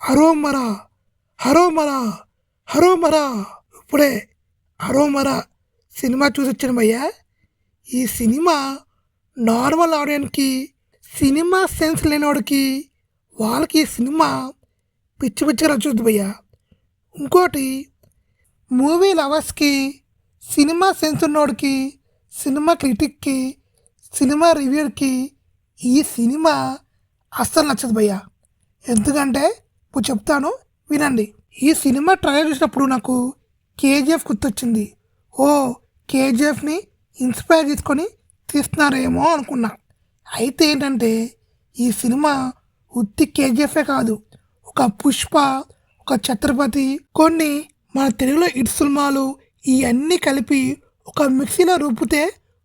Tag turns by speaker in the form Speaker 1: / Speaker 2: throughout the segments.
Speaker 1: హరోమరా హరోమరా హరోమరా ఇప్పుడే హరోమరా సినిమా చూసొచ్చాను భయ్యా. ఈ సినిమా నార్మల్ ఆడియన్స్కి, సినిమా సెన్స్ లేనివాడికి, వాళ్ళకి ఈ సినిమా పిచ్చి పిచ్చిగా నచ్చుద్ది భయ్యా. ఇంకోటి మూవీ లవర్స్కి, సినిమా సెన్స్ ఉన్నోడికి, సినిమా క్రిటిక్కి, సినిమా రివ్యూర్కి ఈ సినిమా అస్సలు నచ్చదు భయ్యా. ఎందుకంటే ఇప్పుడు చెప్తాను వినండి. ఈ సినిమా ట్రైలర్ చూసినప్పుడు నాకు కేజీఎఫ్ గుర్తొచ్చింది. ఓ కేజీఎఫ్ని ఇన్స్పైర్ చేసుకొని తీస్తున్నారేమో అనుకున్నా. అయితే ఏంటంటే ఈ సినిమా ఉత్తి కేజీఎఫే కాదు, ఒక పుష్ప, ఒక ఛత్రపతి, కొన్ని మన తెలుగులో హిట్ సినిమాలు ఇవన్నీ కలిపి ఒక మిక్సీలో రూపితే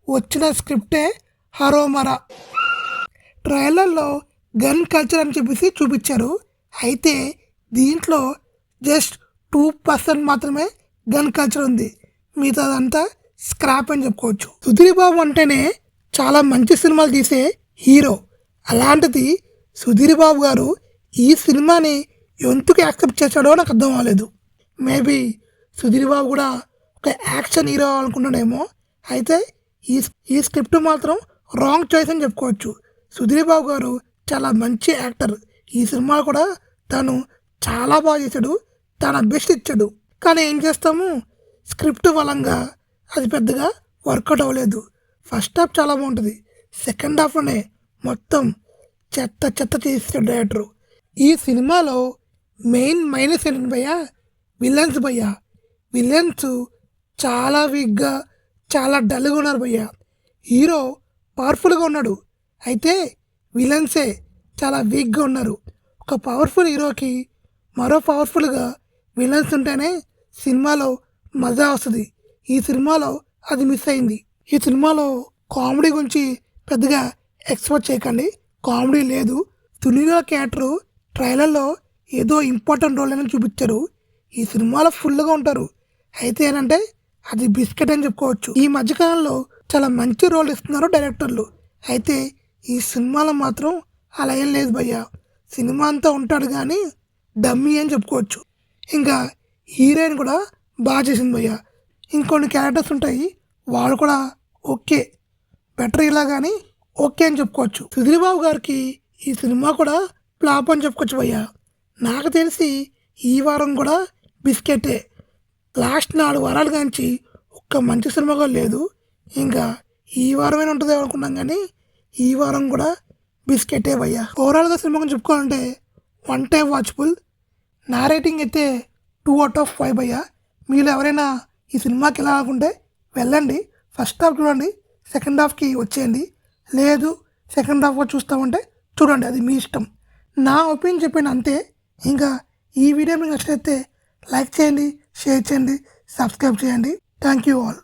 Speaker 1: వచ్చిన స్క్రిప్టే హరోమరా. ట్రైలర్లో గన్ కల్చర్ అని చెప్పేసి చూపించారు. అయితే దీంట్లో జస్ట్ 2% మాత్రమే గన్ కల్చర్ ఉంది, మిగతాదంతా స్క్రాప్ అని చెప్పుకోవచ్చు. సుధీర్ బాబు అంటేనే చాలా మంచి సినిమాలు తీసే హీరో. అలాంటిది సుధీర్ బాబు గారు ఈ సినిమాని ఎందుకు యాక్సెప్ట్ చేశాడో నాకు అర్థం అవ్వలేదు. మేబీ సుధీర్ బాబు కూడా ఒక యాక్షన్ హీరో అనుకున్నాడేమో. అయితే ఈ స్క్రిప్ట్ మాత్రం రాంగ్ చాయిస్ అని చెప్పుకోవచ్చు. సుధీర్ బాబు గారు చాలా మంచి యాక్టర్. ఈ సినిమాలో కూడా తను చాలా బాగా చేశాడు, తన బెస్ట్ ఇచ్చాడు. కానీ ఏం చేస్తాము, స్క్రిప్ట్ బలంగా అది పెద్దగా వర్కౌట్ అవ్వలేదు. ఫస్ట్ హాఫ్ చాలా బాగుంటుంది, సెకండ్ హాఫ్లోనే మొత్తం చెత్త చెత్త చేసాడు డైరెక్టరు. ఈ సినిమాలో మెయిన్ మైనస్ ఏంటంటే భయ్యా, విలన్స్ భయ్యా. విలన్స్ చాలా వీక్గా, చాలా డల్గా ఉన్నారు భయ్యా. హీరో పవర్ఫుల్గా ఉన్నాడు, అయితే విలన్సే చాలా వీక్గా ఉన్నారు. ఒక పవర్ఫుల్ హీరోకి మరో పవర్ఫుల్గా విలన్స్ ఉంటేనే సినిమాలో మజా వస్తుంది. ఈ సినిమాలో అది మిస్ అయింది. ఈ సినిమాలో కామెడీ గురించి పెద్దగా ఎక్స్పెక్ట్ చేయకండి, కామెడీ లేదు. సునీల్ క్యారెక్టరు ట్రైలర్లో ఏదో ఇంపార్టెంట్ రోల్ అని చూపించారు. ఈ సినిమాలో ఫుల్గా ఉంటారు, అయితే ఏంటంటే అది బిస్కెట్ అని చెప్పుకోవచ్చు. ఈ మధ్యకాలంలో చాలా మంచి రోల్ ఇస్తున్నారు డైరెక్టర్లు, అయితే ఈ సినిమాలో మాత్రం అలా ఏం లేదు భయ్యా. సినిమా అంతా ఉంటాడు కానీ డమ్మీ అని చెప్పుకోవచ్చు. ఇంకా హీరోయిన్ కూడా బాగా చేసింది భయ్యా. ఇంకొన్ని క్యారెక్టర్స్ ఉంటాయి, వాళ్ళు కూడా ఓకే, బెటర్ ఇలా కానీ ఓకే అని చెప్పుకోవచ్చు. సుధీర్ బాబు గారికి ఈ సినిమా కూడా ఫ్లాప్ అని చెప్పుకోవచ్చు భయ్యా. నాకు తెలిసి ఈ వారం కూడా బిస్కెటే. లాస్ట్ 4 వారాలు కాంచి ఒక్క మంచి సినిమా కూడా లేదు. ఇంకా ఈ వారమైనా ఉంటుంది అనుకున్నాం కానీ ఈ వారం కూడా బిస్కెటే భయ్యా. ఓవరాల్గా సినిమా గురించి చెప్పుకోవాలంటే 1 టైం వాచబుల్. నా రేటింగ్ అయితే 2/5 భయ్యా. మీరు ఎవరైనా ఈ సినిమాకి వెళ్ళాలనుకుంటే వెళ్ళండి, ఫస్ట్ హాఫ్ చూడండి, సెకండ్ హాఫ్కి వచ్చేయండి. లేదు సెకండ్ హాఫ్ చూస్తామంటే చూడండి, అది మీ ఇష్టం. నా ఒపీనియన్ చెప్పాను అంతే. ఇంకా ఈ వీడియో మీకు నచ్చినట్లయితే లైక్ చేయండి, షేర్ చేయండి, సబ్స్క్రైబ్ చేయండి. Thank you all.